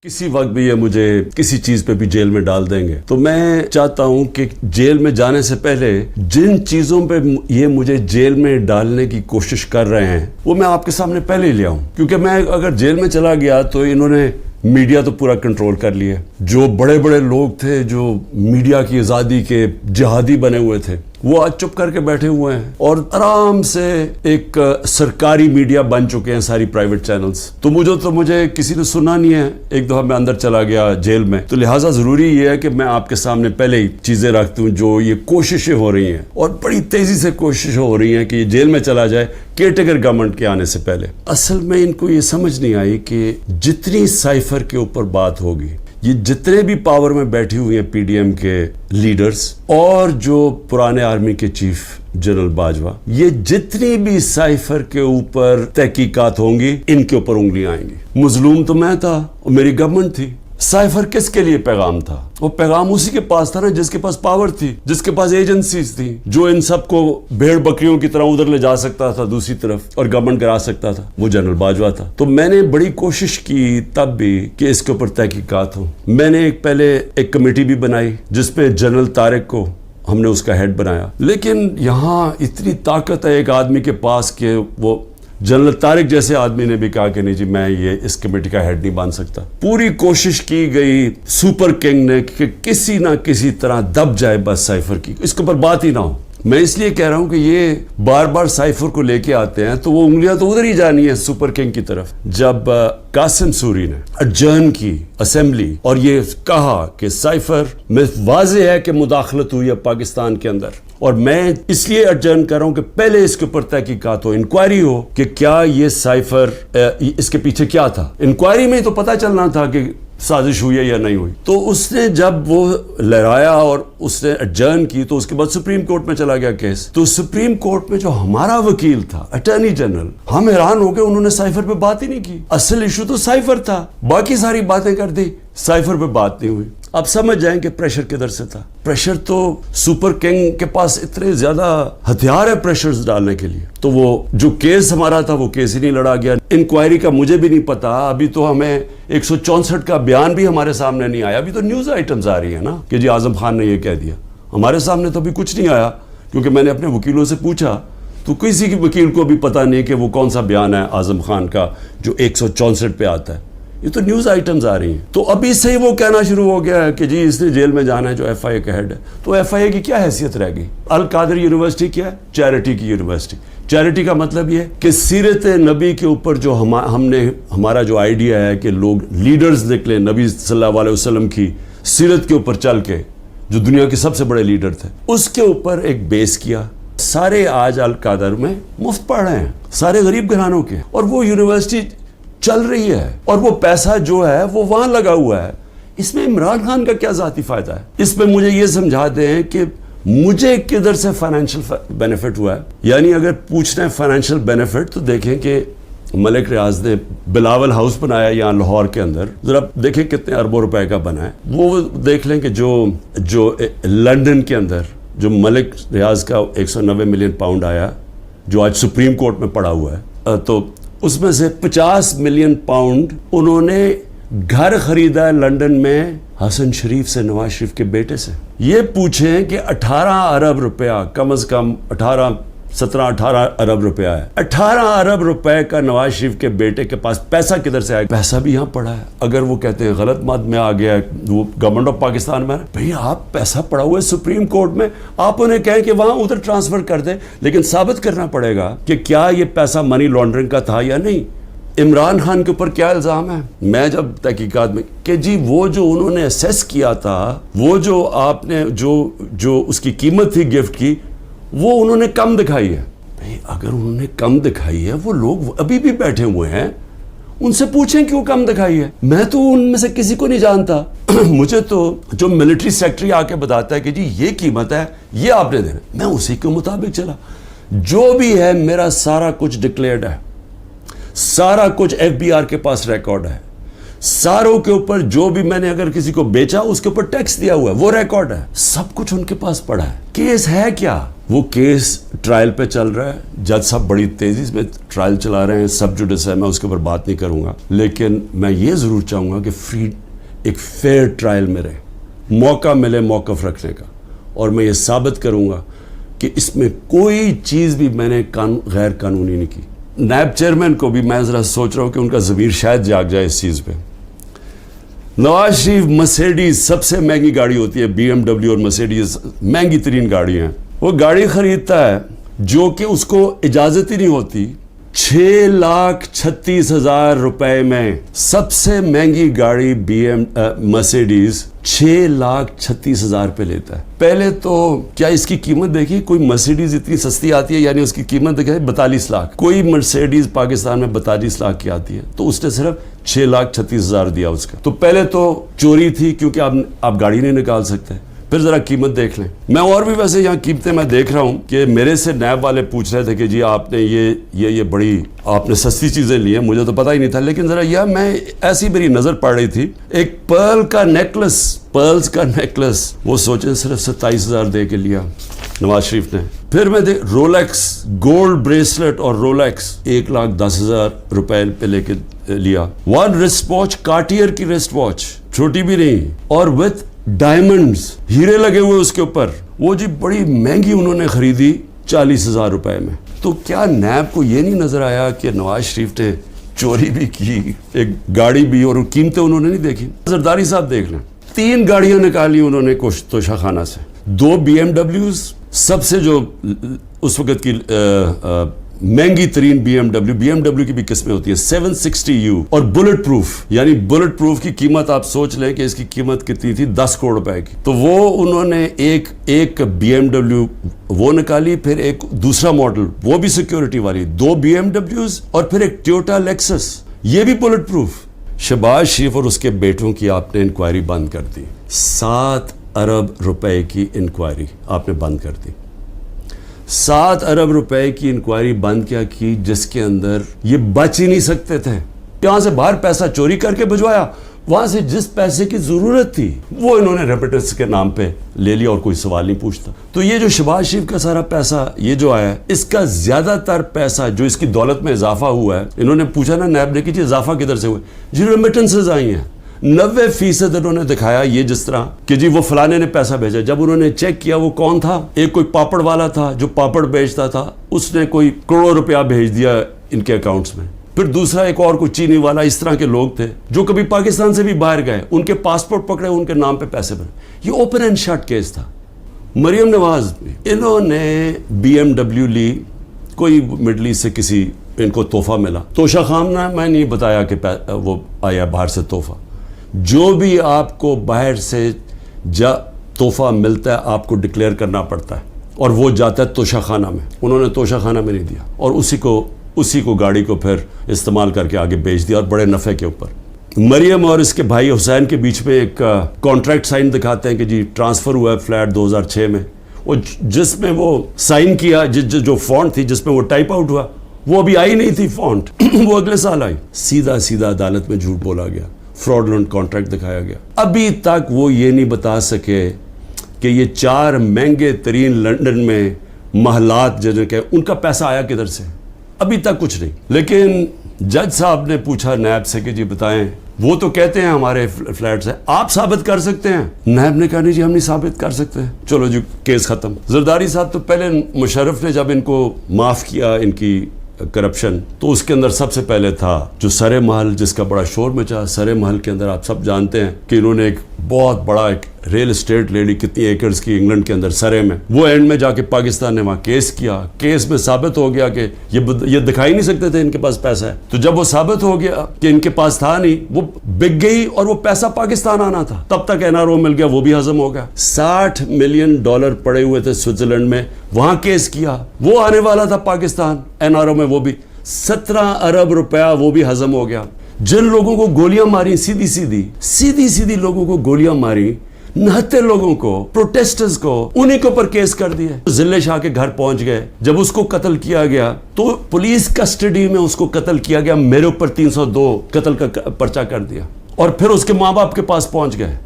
کسی وقت بھی یہ مجھے کسی چیز پہ بھی جیل میں ڈال دیں گے تو میں چاہتا ہوں کہ جیل میں جانے سے پہلے جن چیزوں پہ یہ مجھے جیل میں ڈالنے کی کوشش کر رہے ہیں وہ میں آپ کے سامنے پہلے ہی لے آؤں، کیونکہ میں اگر جیل میں چلا گیا تو انہوں نے میڈیا تو پورا کنٹرول کر لیا۔ جو بڑے بڑے لوگ تھے جو میڈیا کی آزادی کے جہادی بنے ہوئے تھے وہ آج چپ کر کے بیٹھے ہوئے ہیں اور آرام سے ایک سرکاری میڈیا بن چکے ہیں ساری پرائیویٹ چینلز۔ تو مجھے کسی نے سنا نہیں ہے، ایک دفعہ میں اندر چلا گیا جیل میں، تو لہٰذا ضروری یہ ہے کہ میں آپ کے سامنے پہلے ہی چیزیں رکھتا ہوں جو یہ کوششیں ہو رہی ہیں، اور بڑی تیزی سے کوششیں ہو رہی ہیں کہ یہ جیل میں چلا جائے کیئرٹیکر گورنمنٹ کے آنے سے پہلے۔ اصل میں ان کو یہ سمجھ نہیں آئی کہ جتنی سائفر کے اوپر بات ہوگی، یہ جتنے بھی پاور میں بیٹھی ہوئی ہیں پی ڈی ایم کے لیڈرز اور جو پرانے آرمی کے چیف جنرل باجوہ، یہ جتنی بھی سائفر کے اوپر تحقیقات ہوں گی ان کے اوپر انگلیاں آئیں گی۔ مظلوم تو میں تھا اور میری گورنمنٹ تھی۔ سائفر کس کے لیے پیغام تھا؟ وہ پیغام اسی کے پاس تھا نا جس کے پاس پاور تھی، جس کے پاس ایجنسیز تھی، جو ان سب کو بھیڑ بکریوں کی طرح ادھر لے جا سکتا تھا دوسری طرف اور گورنمنٹ کرا سکتا تھا، وہ جنرل باجوہ تھا۔ تو میں نے بڑی کوشش کی تب بھی کہ اس کے اوپر تحقیقات ہوں۔ میں نے پہلے ایک کمیٹی بھی بنائی جس پہ جنرل طارق کو ہم نے اس کا ہیڈ بنایا، لیکن یہاں اتنی طاقت ہے ایک آدمی کے پاس کہ وہ جنرل طارق جیسے آدمی نے بھی کہا کہ نہیں جی میں یہ اس کمیٹی کا ہیڈ نہیں بن سکتا۔ پوری کوشش کی گئی سپر کنگ نے کہ کسی نہ کسی طرح دب جائے بس سائفر کی، اس کے اوپر بات ہی نہ ہو۔ میں اس لیے کہہ رہا ہوں کہ یہ بار بار سائفر کو لے کے آتے ہیں تو وہ انگلیاں تو ادھر ہی جانی ہے سپر کنگ کی طرف۔ جب قاسم سوری نے اڈجرن کی اسمبلی اور یہ کہا کہ سائفر میں واضح ہے کہ مداخلت ہوئی ہے پاکستان کے اندر، اور میں اس لیے اڈجرن کر رہا ہوں کہ پہلے اس کے اوپر تحقیقات ہو، انکوائری ہو کہ کیا یہ سائفر اس کے پیچھے کیا تھا۔ انکوائری میں تو پتہ چلنا تھا کہ سازش ہوئی ہے یا نہیں ہوئی۔ تو اس نے جب وہ لہرایا اور اس نے اڈجرن کی تو اس کے بعد سپریم کورٹ میں چلا گیا کیس۔ تو سپریم کورٹ میں جو ہمارا وکیل تھا اٹارنی جنرل، ہم حیران ہو گئے، انہوں نے سائفر پہ بات ہی نہیں کی۔ اصل ایشو تو سائفر تھا، باقی ساری باتیں کر دی، سائفر پہ بات نہیں ہوئی۔ اب سمجھ جائیں کہ پریشر کدھر سے تھا۔ پریشر تو سپر کنگ کے پاس اتنے زیادہ ہتھیار ہے پریشرز ڈالنے کے لیے، تو وہ جو کیس ہمارا تھا وہ کیس ہی نہیں لڑا گیا۔ انکوائری کا مجھے بھی نہیں پتا، ابھی تو ہمیں 164 کا بیان بھی ہمارے سامنے نہیں آیا۔ ابھی تو نیوز آئٹمز آ رہی ہیں نا کہ جی اعظم خان نے یہ کہہ دیا، ہمارے سامنے تو ابھی کچھ نہیں آیا، کیونکہ میں نے اپنے وکیلوں سے پوچھا تو کسی کی وکیل کو بھی پتا نہیں کہ وہ کون سا بیان ہے اعظم خان کا جو 164 پہ آتا ہے۔ یہ تو نیوز آئٹمز آ رہی ہیں۔ تو ابھی سے ہی وہ کہنا شروع ہو گیا ہے کہ جی اس نے جیل میں جانا ہے جو ایف آئی اے کا ہیڈ ہے۔ تو ایف آئی اے کی کیا حیثیت رہ گئی؟ القادر یونیورسٹی کیا ہے؟ چیریٹی کی یونیورسٹی۔ چیریٹی کا مطلب یہ کہ سیرت نبی کے اوپر جو ہمارا جو آئیڈیا ہے کہ لوگ لیڈرز نکلے نبی صلی اللہ علیہ وسلم کی سیرت کے اوپر چل کے، جو دنیا کے سب سے بڑے لیڈر تھے، اس کے اوپر ایک بیس کیا۔ سارے آج القادر میں مفت پڑھ رہے ہیں، سارے غریب گھرانوں کے، اور وہ یونیورسٹی چل رہی ہے اور وہ پیسہ جو ہے وہ وہاں لگا ہوا ہے۔ اس میں عمران خان کا کیا ذاتی فائدہ ہے؟ اس میں مجھے یہ سمجھا دیں کہ مجھے کدھر سے فائنینشیل بینیفٹ ہوا ہے۔ یعنی اگر پوچھنا ہے فائنینشیل بینیفٹ تو دیکھیں کہ ملک ریاض نے بلاول ہاؤس بنایا یہاں لاہور کے اندر، ذرا دیکھیں کتنے اربوں روپے کا بنا ہے۔ وہ دیکھ لیں کہ جو لنڈن کے اندر جو ملک ریاض کا 190 ملین پاؤنڈ آیا جو آج سپریم کورٹ میں پڑا ہوا ہے، تو اس میں سے 50 ملین پاؤنڈ انہوں نے گھر خریدا ہے لنڈن میں حسن شریف سے، نواز شریف کے بیٹے سے۔ یہ پوچھیں کہ 18 ارب روپیہ، کم از کم 17-18 ارب روپیہ ہے۔ 18 ارب روپے کا نواز شریف کے بیٹے کے پاس پیسہ کدھر سے آئے؟ پیسہ بھی یہاں پڑا ہے۔ اگر وہ کہتے ہیں غلط مت میں آ گیا وہ گورنمنٹ آف پاکستان میں، بھئی آپ پیسہ پڑا ہوا ہے سپریم کورٹ میں، آپ انہیں کہیں کہ وہاں ادھر ٹرانسفر کر دیں، لیکن ثابت کرنا پڑے گا کہ کیا یہ پیسہ منی لانڈرنگ کا تھا یا نہیں۔ عمران خان کے اوپر کیا الزام ہے؟ میں جب تحقیقات میں کہ جی وہ جو انہوں نے اسیس کیا تھا، وہ جو آپ نے جو اس کی قیمت تھی گفٹ کی، وہ انہوں نے کم دکھائی ہے۔ بھئی اگر انہوں نے کم دکھائی ہے، وہ لوگ ابھی بھی بیٹھے ہوئے ہیں، ان سے پوچھیں کیوں کم دکھائی ہے۔ میں تو ان میں سے کسی کو نہیں جانتا۔ مجھے تو جو ملٹری سیکٹری آ کے بتاتا ہے کہ جی یہ قیمت ہے، یہ آپ نے دینا، میں اسی کے مطابق چلا۔ جو بھی ہے میرا سارا کچھ ڈکلیئرڈ ہے، سارا کچھ ایف بی آر کے پاس ریکارڈ ہے، ساروں کے اوپر جو بھی میں نے اگر کسی کو بیچا اس کے اوپر ٹیکس دیا ہوا ہے وہ ریکارڈ ہے، سب کچھ ان کے پاس پڑا ہے۔ کیس ہے کیا؟ وہ کیس ٹرائل پہ چل رہا ہے, جج صاحب بڑی تیزی میں ٹرائل چلا رہے ہیں, سب جوڈس ہے, میں اس کے اوپر بات نہیں کروں گا, لیکن میں یہ ضرور چاہوں گا کہ ایک فیئر ٹرائل میں رہے, موقع ملے موقف رکھنے کا, اور میں یہ ثابت کروں گا کہ اس میں کوئی چیز بھی میں نے غیر قانونی نہیں کی. نیب چیئرمین کو بھی میں ذرا سوچ رہا ہوں کہ ان کا ضمیر شاید جاگ جائے اس چیز پہ. نواز شریف مرسیڈیز سب سے مہنگی گاڑی ہوتی ہے, بی ایم ڈبلیو اور مرسیڈیز مہنگی ترین گاڑی ہیں, وہ گاڑی خریدتا ہے جو کہ اس کو اجازت ہی نہیں ہوتی, 6,36,000 روپے میں سب سے مہنگی گاڑی مرسیڈیز 6,36,000 پہ لیتا ہے. پہلے تو کیا اس کی قیمت دیکھی, کوئی مرسیڈیز اتنی سستی آتی ہے, یعنی اس کی قیمت دیکھیں 42 لاکھ, کوئی مرسیڈیز پاکستان میں 42 لاکھ کی آتی ہے, تو اس نے صرف 6,36,000 دیا اس کا. تو پہلے تو چوری تھی کیونکہ آپ گاڑی نہیں نکال سکتے. پھر ذرا قیمت دیکھ لیں. میں اور بھی ویسے یہاں قیمتیں میں دیکھ رہا ہوں کہ میرے سے نیب والے پوچھ رہے تھے کہ جی آپ نے یہ بڑی آپ نے سستی چیزیں لی ہیں, مجھے تو پتہ ہی نہیں تھا, لیکن ذرا میں ایسی میری نظر پڑ رہی تھی, ایک پرلز کا نیکلس وہ سوچیں صرف 27,000 دے کے لیا نواز شریف نے. پھر میں رولیکس گولڈ بریسلٹ اور رولیکس 1,10,000 روپے پہ لے کے لیا. ون رسٹ واچ, کارٹیئر کی رسٹ واچ, چھوٹی بھی نہیں, اور وتھ ڈائمنڈز, ہیرے لگے ہوئے اس کے اوپر, وہ جی بڑی مہنگی انہوں نے خریدی 40,000 روپے میں. تو کیا نیب کو یہ نہیں نظر آیا کہ نواز شریف نے چوری بھی کی, ایک گاڑی بھی, اور قیمتیں انہوں نے نہیں دیکھی. زرداری صاحب دیکھ لیں, 3 گاڑیاں نکالی انہوں نے توشہ خانہ سے, 2 بی ایم ڈبلیوز, سب سے جو اس وقت کی مہنگی ترین بی ایم ڈبلیو کی بھی قسمیں ہوتی ہیں 760U, اور بلٹ پروف, یعنی بلٹ پروف کی قیمت آپ سوچ لیں کہ اس کی قیمت کتنی تھی, 10 کروڑ روپے کی. تو وہ انہوں نے ایک بی ایم ڈبلیو وہ نکالی, پھر ایک دوسرا ماڈل وہ بھی سیکیورٹی والی, 2 بی ایم ڈبلیوز, اور پھر ایک ٹویوٹا لیکسس, یہ بھی بلٹ پروف. شہباز شریف اور اس کے بیٹوں کی آپ نے انکوائری بند کر دی, 7 ارب روپے کی انکوائری آپ نے بند کر دی. 7 ارب روپے کی انکوائری بند کیا کی, جس کے اندر یہ بچ ہی نہیں سکتے تھے. یہاں سے باہر پیسہ چوری کر کے بھجوایا, وہاں سے جس پیسے کی ضرورت تھی وہ انہوں نے ریمیٹنس کے نام پہ لے لیا, اور کوئی سوال نہیں پوچھتا. تو یہ جو شہباز شریف کا سارا پیسہ یہ جو آیا ہے, اس کا زیادہ تر پیسہ جو اس کی دولت میں اضافہ ہوا ہے, انہوں نے پوچھا نا نیب نے کہ جی اضافہ کدھر سے ہوا, جی ریمیٹنسز آئی ہیں. 90% انہوں نے دکھایا یہ جس طرح کہ جی وہ فلانے نے پیسہ بھیجا. جب انہوں نے چیک کیا وہ کون تھا, ایک کوئی پاپڑ والا تھا جو پاپڑ بیچتا تھا, اس نے کوئی کروڑوں روپیہ بھیج دیا ان کے اکاؤنٹس میں. پھر دوسرا ایک اور کوئی چینی والا, اس طرح کے لوگ تھے جو کبھی پاکستان سے بھی باہر گئے, ان کے پاسپورٹ پکڑے, ان کے نام پہ پیسے بھرے. یہ اوپن اینڈ شٹ کیس تھا. مریم نواز, انہوں نے بی ایم ڈبلیو لی, کوئی مڈل ایسٹ سے کسی ان کو تحفہ ملا, توشہ خانہ میں نہیں بتایا کہ وہ آیا باہر سے تحفہ. جو بھی آپ کو باہر سے تحفہ ملتا ہے آپ کو ڈکلیئر کرنا پڑتا ہے, اور وہ جاتا ہے توشہ خانہ میں. انہوں نے توشہ خانہ میں نہیں دیا, اور اسی کو گاڑی کو پھر استعمال کر کے آگے بیچ دیا, اور بڑے نفع کے اوپر. مریم اور اس کے بھائی حسین کے بیچ میں ایک کانٹریکٹ سائن دکھاتے ہیں کہ جی ٹرانسفر ہوا ہے فلیٹ 2006 میں, وہ جس میں وہ سائن کیا, جو فونٹ تھی جس میں وہ ٹائپ آؤٹ ہوا, وہ ابھی آئی نہیں تھی فونٹ, وہ اگلے سال آئی. سیدھا عدالت میں جھوٹ بولا گیا, فراڈلنٹ کانٹریکٹ دکھایا گیا. ابھی تک وہ یہ نہیں بتا سکے کہ یہ 4 مہنگے ترین لنڈن میں محلات جن کے ان کا پیسہ آیا کدھر سے, ابھی تک کچھ نہیں. لیکن جج صاحب نے پوچھا نیب سے کہ جی بتائیں, وہ تو کہتے ہیں ہمارے فلیٹس ہیں, آپ ثابت کر سکتے ہیں؟ نیب نے کہا نہیں جی ہم نہیں ثابت کر سکتے. چلو جی کیس ختم. زرداری صاحب تو پہلے مشرف نے جب ان کو معاف کیا ان کی کرپشن, تو اس کے اندر سب سے پہلے تھا جو سرے محل, جس کا بڑا شور مچا. سرے محل کے اندر آپ سب جانتے ہیں کہ انہوں نے ایک بہت بڑا ایک ریل اسٹیٹ لے لی, کتنی ایکڑز کی, انگلینڈ کے اندر سرے میں. وہ اینڈ میں جا کے پاکستان نے وہاں کیس کیا, کیس میں ثابت ہو گیا کہ یہ دکھائی نہیں سکتے تھے ان کے پاس پیسہ ہے. تو جب وہ ثابت ہو گیا کہ ان کے پاس تھا نہیں, وہ بک گئی, اور وہ پیسہ پاکستان آنا تھا, تب تک NRO مل گیا, وہ بھی ہضم ہو گیا. $60 ملین پڑے ہوئے تھے سوئٹزرلینڈ میں, وہاں کیس کیا, وہ آنے والا تھا پاکستان NRO میں, وہ بھی 17 ارب روپیہ وہ بھی ہضم ہو گیا. جن لوگوں کو گولیاں ماری, سیدھی لوگوں کو گولیاں ماری, نہتے لوگوں کو, پروٹیسٹرز کو, انہی کے اوپر کیس کر دیے. ضلع شاہ کے گھر پہنچ گئے, جب اس کو قتل کیا گیا تو پولیس کسٹڈی میں اس کو قتل کیا گیا, میرے اوپر 302 قتل کا پرچہ کر دیا. اور پھر اس کے ماں باپ کے پاس پہنچ گئے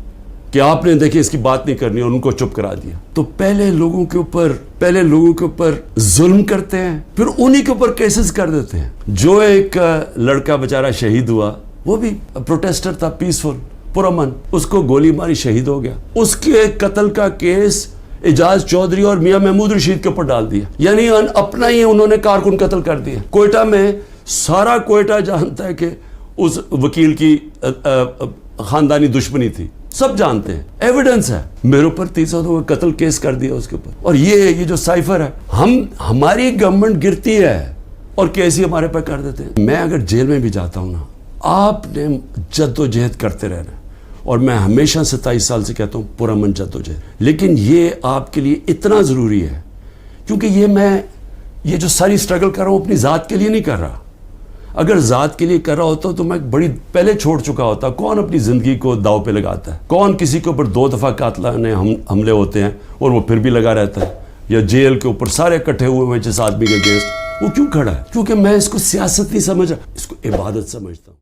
کہ آپ نے دیکھیں اس کی بات نہیں کرنی اور ان کو چپ کرا دیا. تو پہلے لوگوں کے اوپر ظلم کرتے ہیں, پھر انہی کے اوپر کیسز کر دیتے ہیں. جو ایک لڑکا بیچارہ شہید ہوا, وہ بھی پروٹیسٹر تھا, پیسفل, پرامن, اس کو گولی ماری شہید ہو گیا. اس کے قتل کا کیس اعجاز چودھری اور میاں محمود رشید کے اوپر ڈال دیا. یعنی اپنا ہی انہوں نے کارکن قتل کر دیا. کوئٹہ میں سارا کوئٹہ جانتا ہے کہ اس وکیل کی خاندانی دشمنی تھی, سب جانتے ہیں, ایویڈنس ہے. میرے اوپر 302 کا قتل کیس کر دیا اس کے اوپر. اور یہ جو سائفر ہے, ہماری گورنمنٹ گرتی ہے اور کیس ہی ہمارے پہ کر دیتے ہیں. میں اگر جیل میں بھی جاتا ہوں نا, آپ نے جد و جہد کرتے رہنا, اور میں ہمیشہ 27 سال سے کہتا ہوں پرامن جد و جہد. لیکن یہ آپ کے لیے اتنا ضروری ہے, کیونکہ یہ جو ساری اسٹرگل کر رہا ہوں اپنی ذات کے لیے نہیں کر رہا. اگر ذات کے لیے کر رہا ہوتا تو میں بڑی پہلے چھوڑ چکا ہوتا. کون اپنی زندگی کو داؤ پہ لگاتا ہے؟ کون کسی کے اوپر 2 دفعہ قاتلانہ حملے ہوتے ہیں اور وہ پھر بھی لگا رہتا ہے؟ یا جیل کے اوپر سارے اکٹھے ہوئے ہیں جس آدمی کے اگینسٹ, وہ کیوں کھڑا ہے؟ کیونکہ میں اس کو سیاست نہیں سمجھا, اس کو عبادت سمجھتا ہوں.